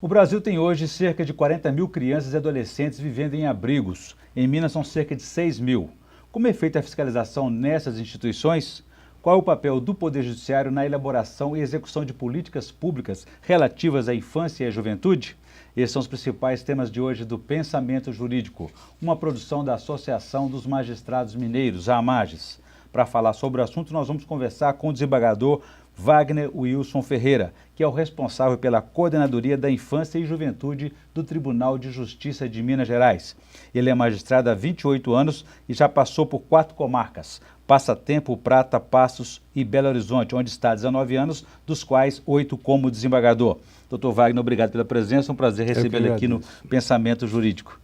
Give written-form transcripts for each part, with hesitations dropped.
O Brasil tem hoje cerca de 40 mil crianças e adolescentes vivendo em abrigos. Em Minas são cerca de 6 mil. Como é feita a fiscalização nessas instituições? Qual é o papel do Poder Judiciário na elaboração e execução de políticas públicas relativas à infância e à juventude? Esses são os principais temas de hoje do Pensamento Jurídico, uma produção da Associação dos Magistrados Mineiros, a AMAGES. Para falar sobre o assunto, nós vamos conversar com o desembargador Wagner Wilson Ferreira, que é o responsável pela Coordenadoria da Infância e Juventude do Tribunal de Justiça de Minas Gerais. Ele é magistrado há 28 anos e já passou por 4 comarcas: Passatempo, Prata, Passos e Belo Horizonte, onde está há 19 anos, dos quais 8 como desembargador. Doutor Wagner, obrigado pela presença, é um prazer recebê-lo aqui no Pensamento Jurídico.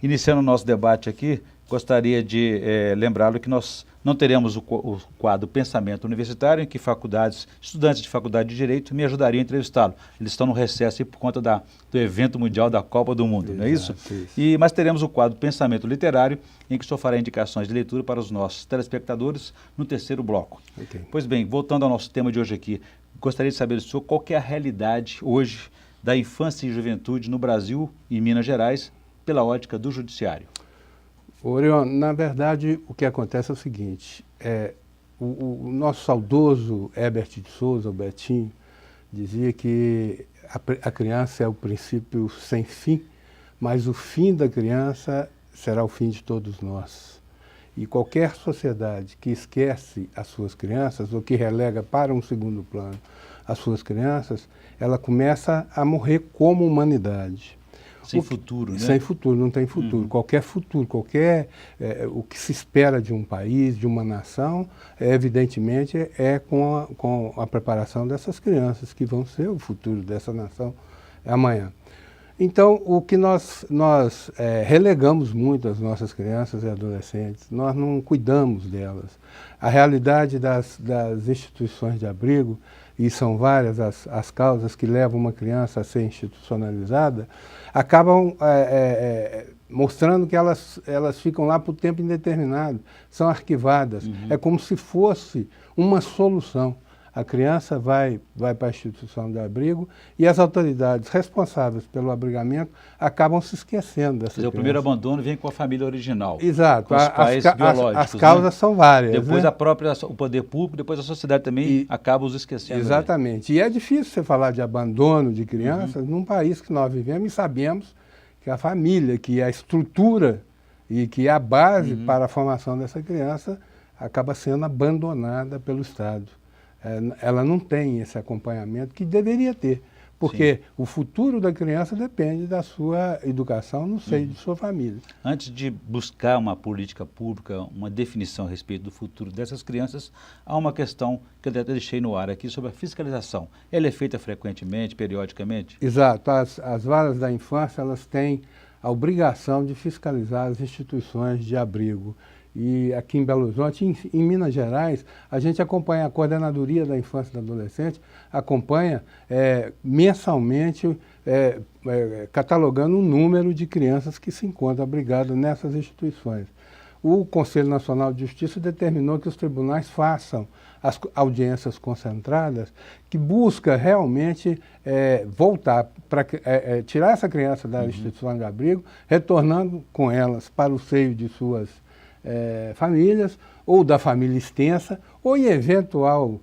Iniciando o nosso debate aqui, gostaria de lembrá-lo que nós não teremos o quadro Pensamento Universitário, em que estudantes de faculdade de Direito me ajudariam a entrevistá-lo. Eles estão no recesso aí por conta do evento mundial da Copa do Mundo, não é isso? Mas teremos o quadro Pensamento Literário, em que o senhor fará indicações de leitura para os nossos telespectadores no terceiro bloco. Pois bem, voltando ao nosso tema de hoje aqui, gostaria de saber do senhor qual que é a realidade hoje da infância e juventude no Brasil e Minas Gerais, pela ótica do Judiciário. Orion, na verdade, o que acontece é o seguinte, o nosso saudoso Herbert de Souza, o Betinho, dizia que a criança é o princípio sem fim, mas o fim da criança será o fim de todos nós. E qualquer sociedade que esquece as suas crianças, ou que relega para um segundo plano as suas crianças, ela começa a morrer como humanidade. Sem futuro, né? Sem futuro, não tem futuro. Qualquer futuro, o que se espera de um país, de uma nação, evidentemente, com a preparação dessas crianças, que vão ser o futuro dessa nação amanhã. Então, o que nós relegamos muito as nossas crianças e adolescentes, nós não cuidamos delas. A realidade das instituições de abrigo, e são várias as causas que levam uma criança a ser institucionalizada, acabam mostrando que elas ficam lá por tempo indeterminado, são arquivadas. É como se fosse uma solução. A criança vai para a instituição de abrigo e as autoridades responsáveis pelo abrigamento acabam se esquecendo dessa criança. O primeiro abandono vem com a família original. Exato. Com os pais biológicos. As causas são várias. Depois né? o poder público, depois a sociedade também acaba os esquecendo. Exatamente. E é difícil você falar de abandono de crianças num país que nós vivemos e sabemos que a família, que é a estrutura e que é a base para a formação dessa criança, acaba sendo abandonada pelo Estado. Ela não tem esse acompanhamento que deveria ter, porque o futuro da criança depende da sua educação no seio de sua família. Antes de buscar uma política pública, uma definição a respeito do futuro dessas crianças, há uma questão que eu até deixei no ar aqui sobre a fiscalização. Ela é feita frequentemente, periodicamente? Exato. As varas da infância, elas têm a obrigação de fiscalizar as instituições de abrigo. E aqui em Belo Horizonte, em Minas Gerais, a gente acompanha a Coordenadoria da Infância e do Adolescente, acompanha mensalmente, catalogando o número de crianças que se encontram abrigadas nessas instituições. O Conselho Nacional de Justiça determinou que os tribunais façam as audiências concentradas, que busca realmente voltar para tirar essa criança da instituição de abrigo, retornando com elas para o seio de suas famílias, ou da família extensa, ou em eventual,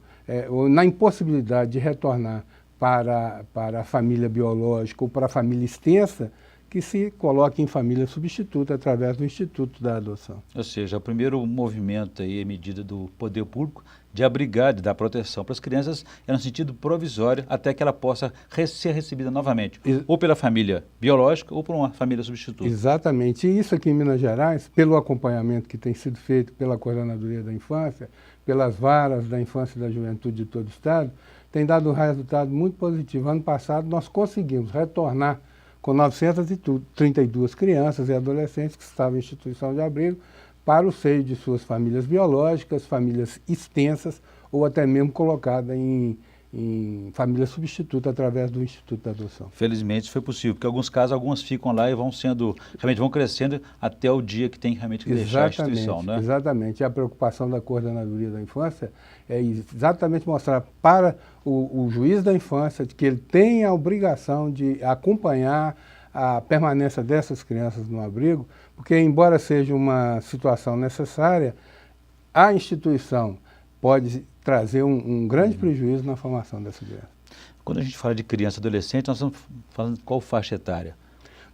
ou na impossibilidade de retornar para a família biológica ou para a família extensa, que se coloque em família substituta através do Instituto da Adoção. Ou seja, o primeiro movimento aí, a medida do poder público de abrigar, de dar proteção para as crianças, é no sentido provisório, até que ela possa ser recebida novamente, ou pela família biológica ou por uma família substituta. Exatamente. E isso aqui em Minas Gerais, pelo acompanhamento que tem sido feito pela Coordenadoria da Infância, pelas varas da infância e da juventude de todo o Estado, tem dado um resultado muito positivo. Ano passado nós conseguimos retornar com 932 crianças e adolescentes que estavam em instituição de abrigo para o seio de suas famílias biológicas, famílias extensas ou até mesmo colocadas em em família substituta através do Instituto da Adoção. Felizmente isso foi possível, porque em alguns casos, algumas ficam lá e realmente vão crescendo até o dia que tem realmente que deixar a instituição, né? Exatamente. E a preocupação da Coordenadoria da Infância é exatamente mostrar para o juiz da infância que ele tem a obrigação de acompanhar a permanência dessas crianças no abrigo, porque embora seja uma situação necessária, a instituição pode trazer um grande prejuízo na formação dessa criança. Quando a gente fala de criança e adolescente, nós estamos falando de qual faixa etária?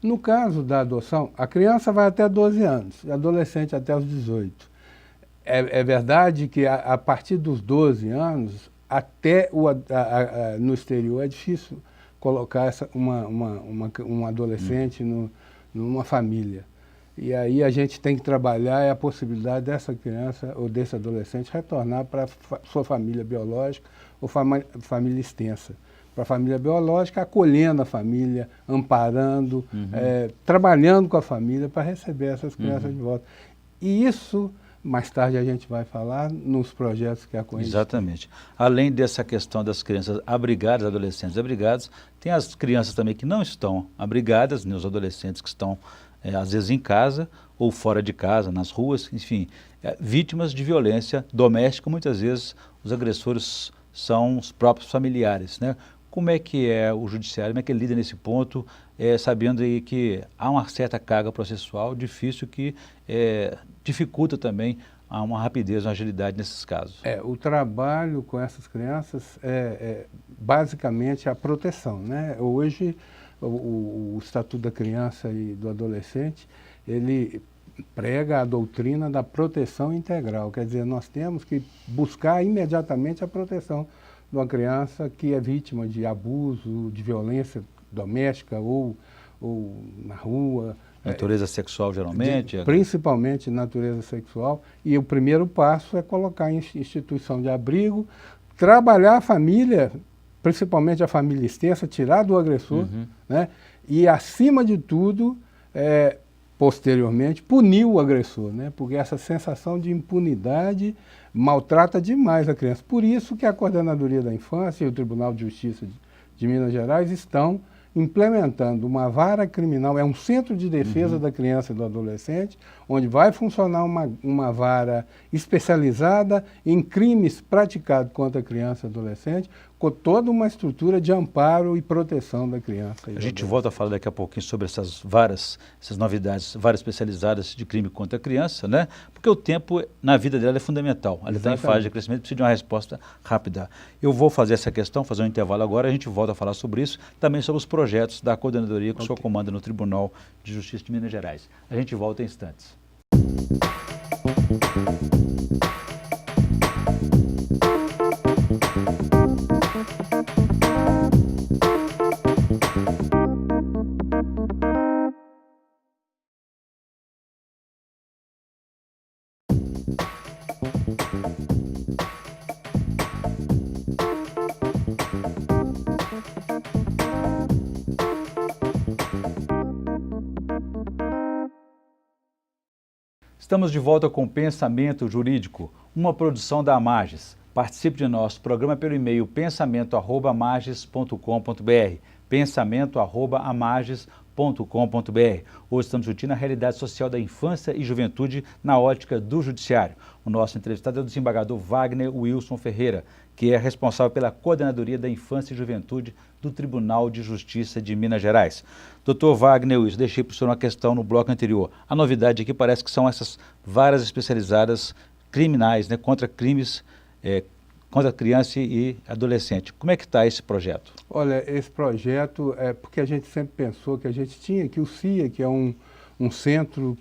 No caso da adoção, a criança vai até 12 anos, e adolescente até os 18. É verdade que a partir dos 12 anos, até no exterior é difícil colocar um adolescente numa família. E aí a gente tem que trabalhar a possibilidade dessa criança ou desse adolescente retornar para sua família biológica ou família extensa. Para a família biológica, acolhendo a família, amparando, trabalhando com a família para receber essas crianças de volta. E isso, mais tarde a gente vai falar nos projetos que a Coense. Exatamente. Além dessa questão das crianças abrigadas, adolescentes abrigados, tem as crianças também que não estão abrigadas, né, os adolescentes que estão às vezes em casa ou fora de casa, nas ruas, enfim, vítimas de violência doméstica. Muitas vezes os agressores são os próprios familiares, né? Como é que é o judiciário, como é que ele lida nesse ponto, sabendo aí que há uma certa carga processual difícil que dificulta também uma rapidez, uma agilidade nesses casos? O trabalho com essas crianças é basicamente a proteção, né? Hoje, o Estatuto da Criança e do Adolescente, ele prega a doutrina da proteção integral. Quer dizer, nós temos que buscar imediatamente a proteção de uma criança que é vítima de abuso, de violência doméstica ou na rua. Natureza sexual, geralmente? Principalmente natureza sexual. E o primeiro passo é colocar em instituição de abrigo, trabalhar a família, principalmente a família extensa, tirar do agressor, né? E, acima de tudo, posteriormente, punir o agressor, né? Porque essa sensação de impunidade maltrata demais a criança. Por isso que a Coordenadoria da Infância e o Tribunal de Justiça de Minas Gerais estão implementando uma vara criminal, é um centro de defesa da criança e do adolescente, onde vai funcionar uma vara especializada em crimes praticados contra a criança e adolescente, com toda uma estrutura de amparo e proteção da criança. A gente volta a falar daqui a pouquinho sobre essas varas, essas novidades, varas especializadas de crime contra a criança, né? Porque o tempo na vida dela é fundamental. Ela está em fase de crescimento, precisa de uma resposta rápida. Eu vou fazer essa questão, fazer um intervalo agora, a gente volta a falar sobre isso, também sobre os projetos da coordenadoria que o senhor comanda no Tribunal de Justiça de Minas Gerais. A gente volta em instantes. Estamos de volta com Pensamento Jurídico, uma produção da Amages. Participe de nosso programa pelo e-mail pensamento@amages.com.br, pensamento@amages.com.br. Hoje estamos discutindo a realidade social da infância e juventude na ótica do judiciário. O nosso entrevistado é o desembargador Wagner Wilson Ferreira, que é responsável pela Coordenadoria da Infância e Juventude do Tribunal de Justiça de Minas Gerais. Doutor Wagner Wilson, deixei para o senhor uma questão no bloco anterior. A novidade aqui parece que são essas varas especializadas criminais, né, contra crimes contra criança e adolescente. Como é que está esse projeto? Olha, esse projeto é porque a gente sempre pensou que a gente tinha aqui o CIA, que é um centro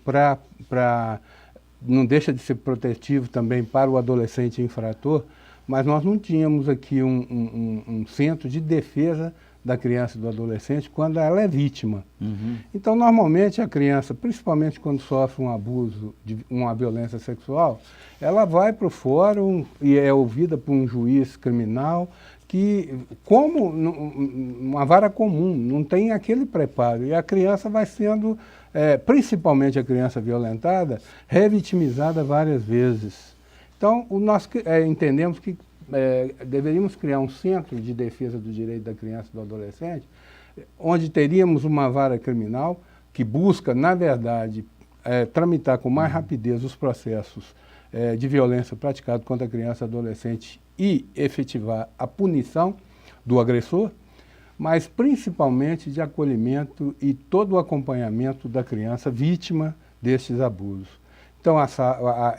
não deixa de ser protetivo também para o adolescente infrator, mas nós não tínhamos aqui um centro de defesa da criança e do adolescente quando ela é vítima. Então, normalmente, a criança, principalmente quando sofre um abuso, uma violência sexual, ela vai para o fórum e é ouvida por um juiz criminal que, como uma vara comum, não tem aquele preparo. E a criança vai sendo, principalmente a criança violentada, revitimizada várias vezes. Então, nós entendemos que deveríamos criar um centro de defesa do direito da criança e do adolescente, onde teríamos uma vara criminal que busca, na verdade, tramitar com mais rapidez os processos de violência praticados contra a criança e adolescente e efetivar a punição do agressor, mas principalmente de acolhimento e todo o acompanhamento da criança vítima destes abusos. Então,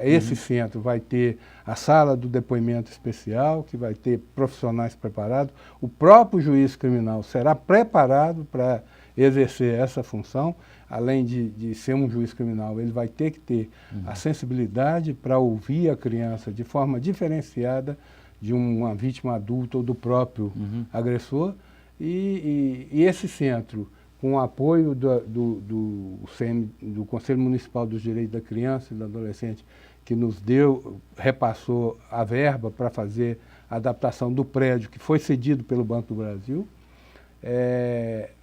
esse centro vai ter a sala do depoimento especial, que vai ter profissionais preparados. O próprio juiz criminal será preparado para exercer essa função. Além de ser um juiz criminal, ele vai ter que ter a sensibilidade para ouvir a criança de forma diferenciada de uma vítima adulta ou do próprio agressor. E esse centro, com o apoio do Conselho Municipal dos Direitos da Criança e do Adolescente, que nos repassou a verba para fazer a adaptação do prédio que foi cedido pelo Banco do Brasil.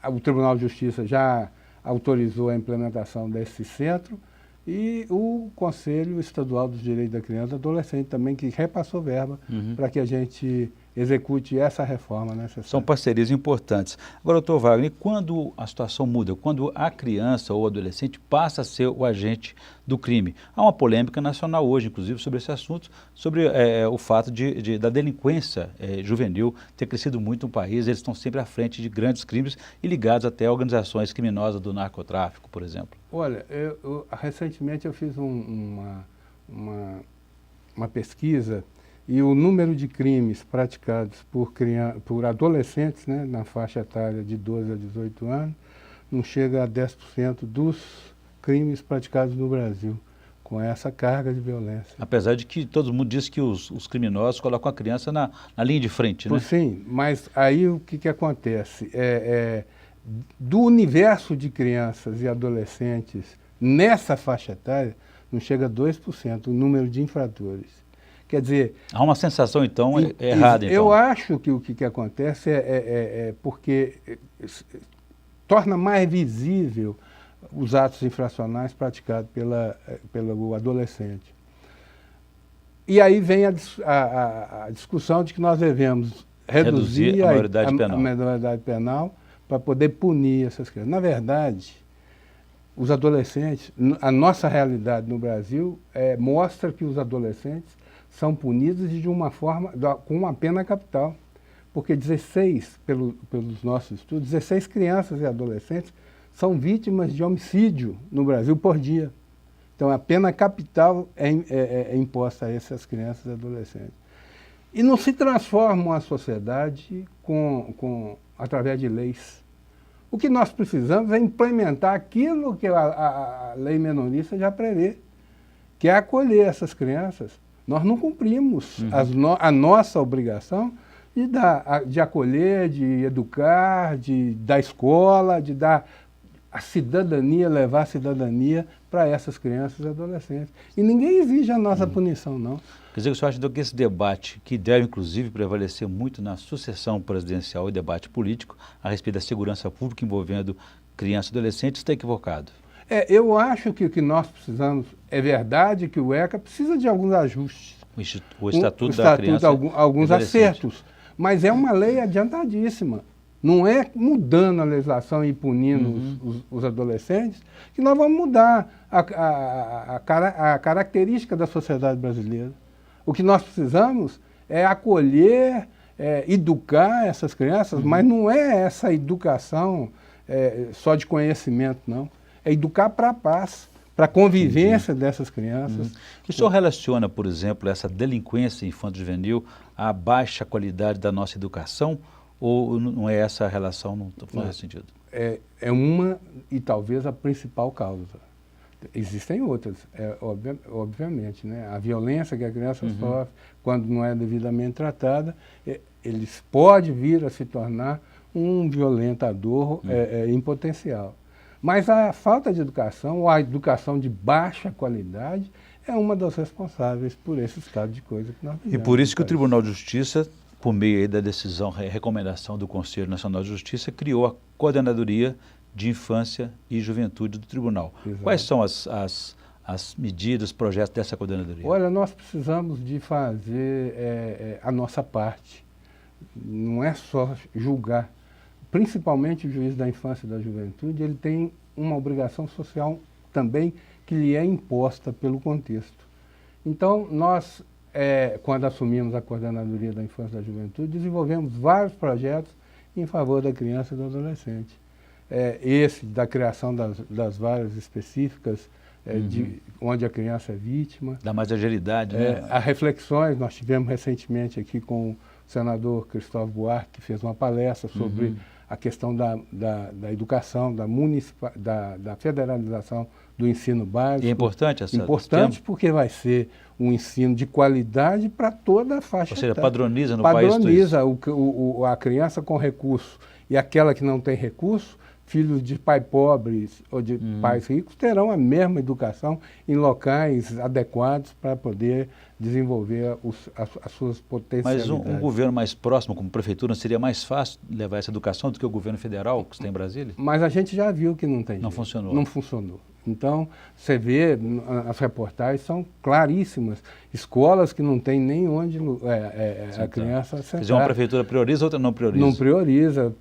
O Tribunal de Justiça já autorizou a implementação desse centro e o Conselho Estadual dos Direitos da Criança e do Adolescente também, que repassou verba para que a gente execute essa reforma necessária. São parcerias importantes. Agora, doutor Wagner, quando a situação muda, quando a criança ou o adolescente passa a ser o agente do crime? Há uma polêmica nacional hoje, inclusive, sobre esse assunto, sobre o fato da delinquência juvenil ter crescido muito no país. Eles estão sempre à frente de grandes crimes e ligados até a organizações criminosas do narcotráfico, por exemplo. Olha, recentemente eu fiz uma pesquisa e o número de crimes praticados por adolescentes, né, na faixa etária de 12 a 18 anos, não chega a 10% dos crimes praticados no Brasil, com essa carga de violência. Apesar de que todo mundo diz que os criminosos colocam a criança na linha de frente, né? Sim, mas aí o que acontece? Do universo de crianças e adolescentes nessa faixa etária, não chega a 2% o número de infratores. Quer dizer... Há uma sensação, então, errada. Então. Eu acho que o que acontece porque torna mais visível os atos infracionais praticados pelo adolescente. E aí vem a discussão de que nós devemos reduzir a maioridade penal para poder punir essas crianças. Na verdade, os adolescentes, a nossa realidade no Brasil mostra que os adolescentes são punidos de uma forma, com uma pena capital. Porque 16, pelos nossos estudos, 16 crianças e adolescentes são vítimas de homicídio no Brasil por dia. Então, a pena capital é imposta a essas crianças e adolescentes. E não se transforma a sociedade através de leis. O que nós precisamos é implementar aquilo que a lei menorista já prevê, que é acolher essas crianças. Nós não cumprimos a nossa obrigação de acolher, de educar, de dar escola, de dar a cidadania, levar a cidadania para essas crianças e adolescentes. E ninguém exige a nossa punição, não. Quer dizer, o senhor acha então que esse debate, que deve inclusive prevalecer muito na sucessão presidencial e debate político a respeito da segurança pública envolvendo crianças e adolescentes, está equivocado? Eu acho que o que nós precisamos, é verdade que o ECA precisa de alguns ajustes. O Estatuto da Criança alguns acertos, mas é uma lei adiantadíssima. Não é mudando a legislação e punindo os adolescentes que nós vamos mudar a característica da sociedade brasileira. O que nós precisamos é acolher, educar essas crianças, mas não é essa educação só de conhecimento, não. É educar para a paz, para a convivência dessas crianças. O senhor relaciona, por exemplo, essa delinquência infanto-juvenil à baixa qualidade da nossa educação? Ou não é essa a relação, não faz sentido? É uma e talvez a principal causa. Existem outras, obviamente, né? A violência que a criança sofre quando não é devidamente tratada, eles pode vir a se tornar um violentador em potencial. Mas a falta de educação, ou a educação de baixa qualidade, é uma das responsáveis por esse estado de coisa que nós vivemos. E por isso que o Tribunal de Justiça, por meio aí da decisão, recomendação do Conselho Nacional de Justiça, criou a Coordenadoria de Infância e Juventude do Tribunal. Exato. Quais são as as medidas, os projetos dessa coordenadoria? Olha, nós precisamos de fazer a nossa parte. Não é só julgar. Principalmente o juiz da infância e da juventude, ele tem uma obrigação social também que lhe é imposta pelo contexto. Então, nós, quando assumimos a coordenadoria da infância e da juventude, desenvolvemos vários projetos em favor da criança e do adolescente. Esse da criação das varas específicas, onde a criança é vítima. Dá mais agilidade, né? As reflexões, nós tivemos recentemente aqui com o senador Cristóvão Buarque, que fez uma palestra sobre a questão da educação, da federalização do ensino básico. E é importante essa... Importante porque vai ser um ensino de qualidade para toda a faixa. Ou seja, padroniza no país tudo isso. Padroniza a criança com recurso e aquela que não tem recurso, filhos de pais pobres ou de pais ricos terão a mesma educação em locais adequados para poder desenvolver as suas potencialidades. Mas um governo mais próximo, como prefeitura, não seria mais fácil levar essa educação do que o governo federal que está em Brasília? Mas a gente já viu que não tem jeito. Não funcionou. Não funcionou. Então, você vê, as reportagens são claríssimas. Escolas que não tem nem onde a criança sentar. Quer dizer, uma prefeitura prioriza, outra não prioriza? Não prioriza.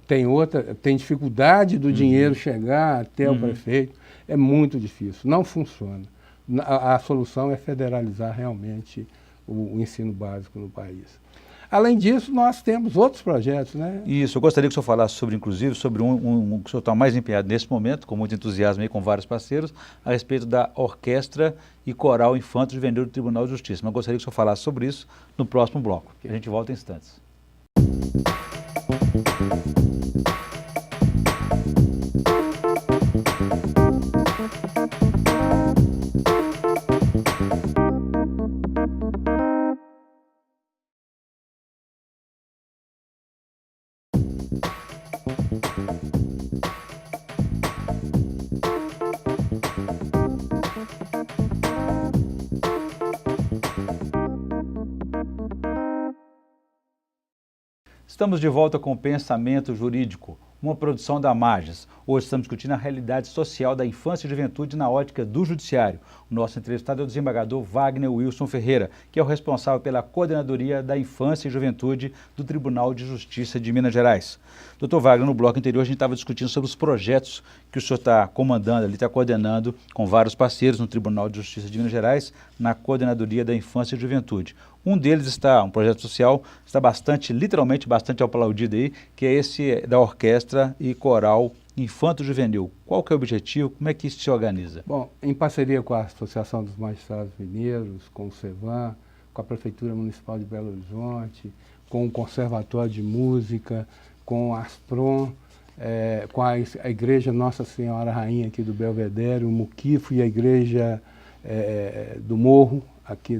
Tem dificuldade do dinheiro chegar até o prefeito. É muito difícil. Não funciona. A solução é federalizar realmente o ensino básico no país. Além disso, nós temos outros projetos, né? Isso, eu gostaria que o senhor falasse sobre, inclusive, sobre que o senhor está mais empenhado nesse momento, com muito entusiasmo e com vários parceiros, a respeito da Orquestra e Coral Infanto Juvenil do Tribunal de Justiça. Mas eu gostaria que o senhor falasse sobre isso no próximo bloco. A gente volta em instantes. Estamos de volta com o Pensamento Jurídico, uma produção da Mages. Hoje estamos discutindo a realidade social da infância e juventude na ótica do judiciário. O nosso entrevistado é o desembargador Wagner Wilson Ferreira, que é o responsável pela coordenadoria da infância e juventude do Tribunal de Justiça de Minas Gerais. Doutor Wagner, no bloco anterior a gente estava discutindo sobre os projetos que o senhor está comandando, está coordenando com vários parceiros no Tribunal de Justiça de Minas Gerais, na coordenadoria da infância e juventude. Um deles um projeto social, está literalmente bastante aplaudido aí, que é esse da Orquestra e Coral Infanto Juvenil. Qual que é o objetivo? Como é que isso se organiza? Bom, em parceria com a Associação dos Magistrados Mineiros, com o CEVAM, com a Prefeitura Municipal de Belo Horizonte, com o Conservatório de Música, com a Asprom, com a Igreja Nossa Senhora Rainha aqui do Belvedere, o Muquifo e a Igreja do Morro, aqui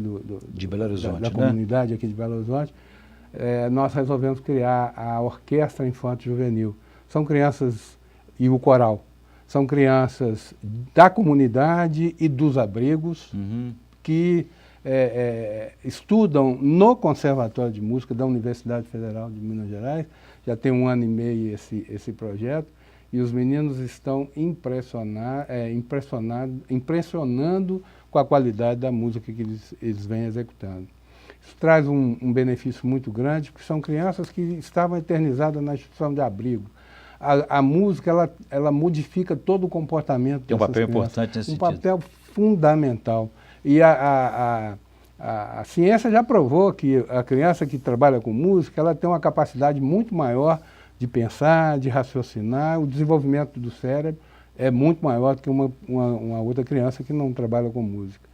de Belo Horizonte, da comunidade aqui de Belo Horizonte, nós resolvemos criar a Orquestra Infanto Juvenil. São crianças, e o coral, são crianças da comunidade e dos abrigos que estudam no Conservatório de Música da Universidade Federal de Minas Gerais. Já tem 1 ano e meio esse projeto, e os meninos estão impressionando com a qualidade da música que eles vêm executando. Isso traz um benefício muito grande, porque são crianças que estavam eternizadas na instituição de abrigo. A música, ela modifica todo o comportamento dessas crianças. Tem um papel importante nesse sentido. Um papel fundamental. E a ciência já provou que a criança que trabalha com música, ela tem uma capacidade muito maior de pensar, de raciocinar. O desenvolvimento do cérebro é muito maior do que uma outra criança que não trabalha com música.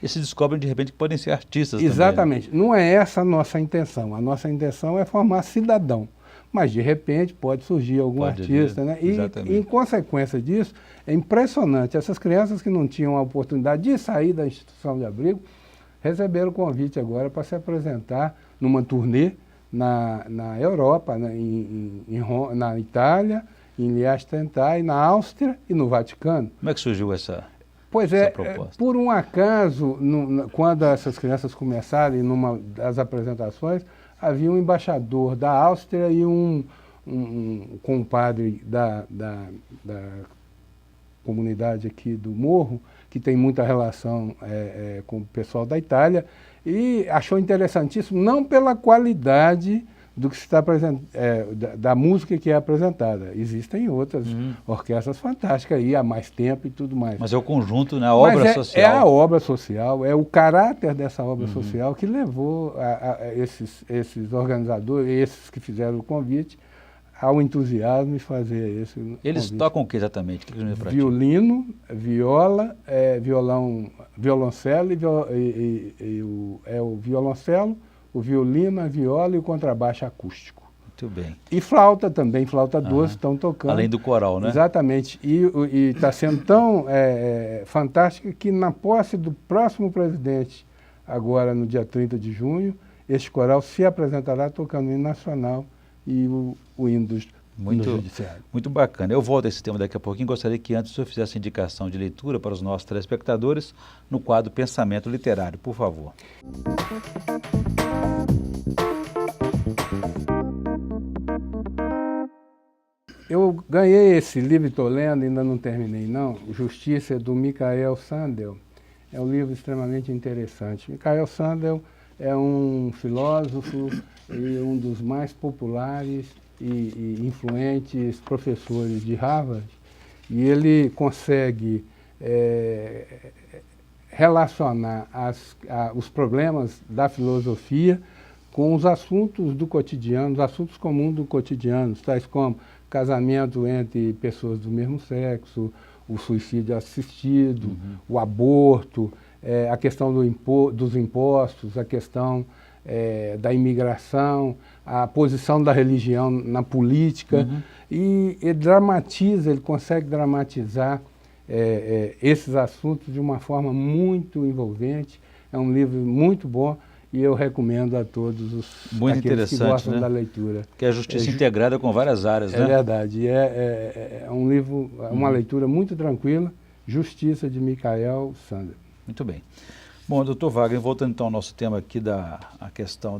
E se descobrem, de repente, que podem ser artistas Exatamente. também, né? Não é essa a nossa intenção. A nossa intenção é formar cidadão. Mas, de repente, pode surgir algum artista, né? E, em consequência disso, é impressionante. Essas crianças que não tinham a oportunidade de sair da instituição de abrigo, receberam o convite agora para se apresentar numa turnê na Europa, na Itália, em Liechtenstein, na Áustria e no Vaticano. Como é que surgiu essa proposta? Por um acaso, quando essas crianças começaram, numa das apresentações, havia um embaixador da Áustria e um compadre comunidade aqui do Morro, que tem muita relação com o pessoal da Itália, e achou interessantíssimo, não pela qualidade do que se está da música que é apresentada. Existem outras orquestras fantásticas aí há mais tempo e tudo mais. Mas é o conjunto, né? A obra social. É a obra social, é o caráter dessa obra social que levou esses organizadores, esses que fizeram o convite, ao entusiasmo e fazer esse Eles convite. tocam o que exatamente? O que eles praticam? Violino, viola, violoncelo o violoncelo, o violino, a viola e o contrabaixo acústico. Muito bem. E flauta também, flauta doce, estão tocando. Além do coral, né? Exatamente. E está sendo tão fantástico que na posse do próximo presidente, agora no dia 30 de junho, este coral se apresentará tocando o hino nacional e o hino do judiciário. Muito bacana. Eu volto a esse tema daqui a pouquinho. Gostaria que antes o senhor fizesse indicação de leitura para os nossos telespectadores no quadro Pensamento Literário, por favor. Eu ganhei esse livro, estou lendo, ainda não terminei não, Justiça, do Michael Sandel. É um livro extremamente interessante. Michael Sandel é um filósofo e um dos mais populares e influentes professores de Harvard, e ele consegue relacionar os problemas da filosofia com os assuntos do cotidiano, os assuntos comuns do cotidiano, tais como casamento entre pessoas do mesmo sexo, o suicídio assistido, o aborto, a questão dos impostos, a questão da imigração, a posição da religião na política, e ele consegue dramatizar esses assuntos de uma forma muito envolvente. É um livro muito bom e eu recomendo a todos aqueles que gostam, né, da leitura. Que é a justiça integrada com várias áreas, né? É verdade. É um livro, uma leitura muito tranquila, Justiça, de Michael Sandel. Muito bem. Bom, doutor Wagner, voltando então ao nosso tema aqui a questão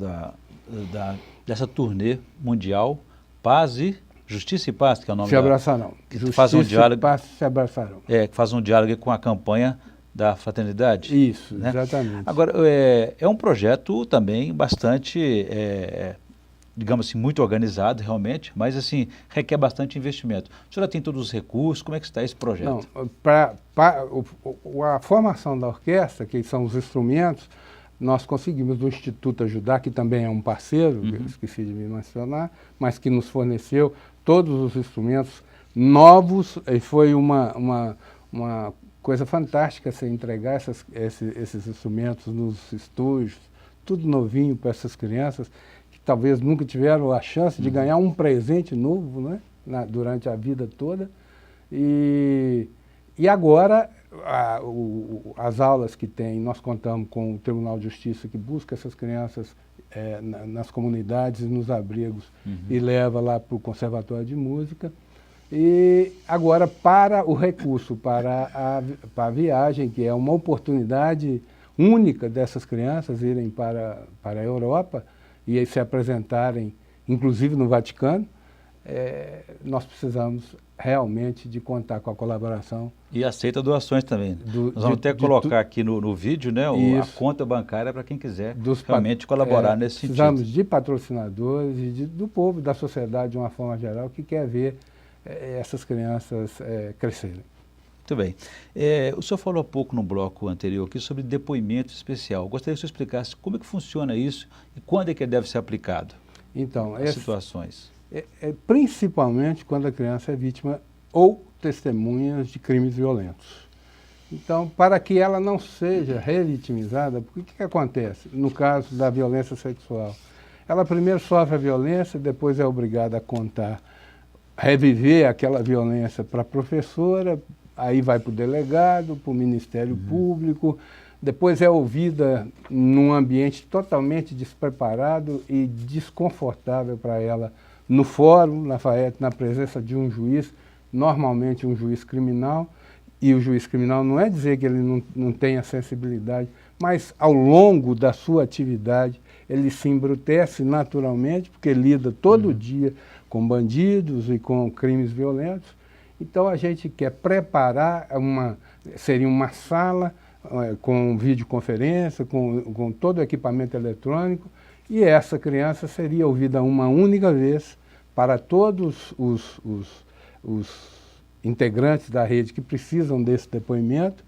dessa turnê mundial, Paz e Justiça e Paz, que é o nome Se abraçarão. Que faz um diálogo, e Paz se abraçarão. que faz um diálogo com a campanha da fraternidade. Isso, né? Exatamente. Agora, é um projeto também bastante, digamos assim, muito organizado realmente, mas assim, requer bastante investimento. A senhora tem todos os recursos, como é que está esse projeto? Não, a formação da orquestra, que são os instrumentos, nós conseguimos do Instituto ajudar, que também é um parceiro, eu esqueci de me mencionar, mas que nos forneceu todos os instrumentos novos, e foi uma coisa fantástica você entregar esses instrumentos nos estúdios, tudo novinho para essas crianças, que talvez nunca tiveram a chance de ganhar um presente novo, né, durante a vida toda. E agora, as aulas que tem, nós contamos com o Tribunal de Justiça, que busca essas crianças nas comunidades e nos abrigos e leva lá para o Conservatório de Música. E agora, para o recurso, para a viagem, que é uma oportunidade única dessas crianças irem para a Europa e se apresentarem, inclusive no Vaticano, nós precisamos realmente de contar com a colaboração. E aceita doações também. Nós vamos até colocar aqui no vídeo, né, a conta bancária para quem quiser realmente colaborar nesse sentido. Precisamos de patrocinadores e do povo, da sociedade de uma forma geral, que quer ver essas crianças crescerem. Muito bem. O senhor falou há pouco no bloco anterior aqui sobre depoimento especial. Gostaria que o senhor explicasse como é que funciona isso e quando é que deve ser aplicado. Então, as situações. Principalmente quando a criança é vítima ou testemunha de crimes violentos. Então, para que ela não seja revitimizada, porque o que acontece no caso da violência sexual? Ela primeiro sofre a violência, depois é obrigada a contar, reviver aquela violência para a professora, aí vai para o delegado, para o Ministério Público, depois é ouvida num ambiente totalmente despreparado e desconfortável para ela, no fórum, na FAET, na presença de um juiz, normalmente um juiz criminal, e o juiz criminal não é dizer que ele não tenha sensibilidade, mas ao longo da sua atividade ele se embrutece naturalmente, porque lida todo dia com bandidos e com crimes violentos, Então a gente quer preparar seria uma sala com videoconferência, com todo o equipamento eletrônico, e essa criança seria ouvida uma única vez para todos os integrantes da rede que precisam desse depoimento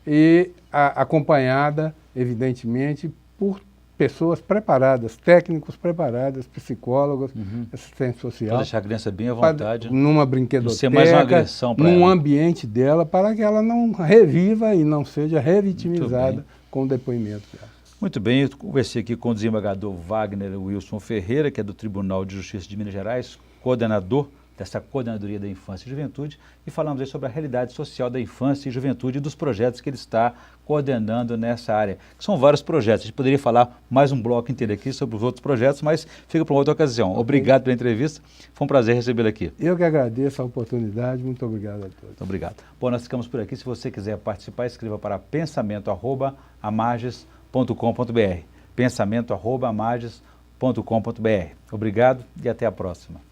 e acompanhada, evidentemente, por pessoas preparadas, técnicos preparados, psicólogos, assistente social. Para deixar a criança bem à vontade. Numa brinquedoteca, ser mais uma agressão para num ela. ambiente dela, para que ela não reviva e não seja revitimizada com o depoimento dela. Muito bem, eu conversei aqui com o desembargador Wagner Wilson Ferreira, que é do Tribunal de Justiça de Minas Gerais, coordenador dessa Coordenadoria da Infância e Juventude, e falamos aí sobre a realidade social da infância e juventude e dos projetos que ele está coordenando nessa área. São vários projetos, a gente poderia falar mais um bloco inteiro aqui sobre os outros projetos, mas fica para uma outra ocasião. Obrigado pela entrevista, foi um prazer recebê-lo aqui. Eu que agradeço a oportunidade, muito obrigado a todos. Muito obrigado. Bom, nós ficamos por aqui, se você quiser participar, escreva para pensamento@amages.com.br, pensamento@amages.com.br. Obrigado e até a próxima.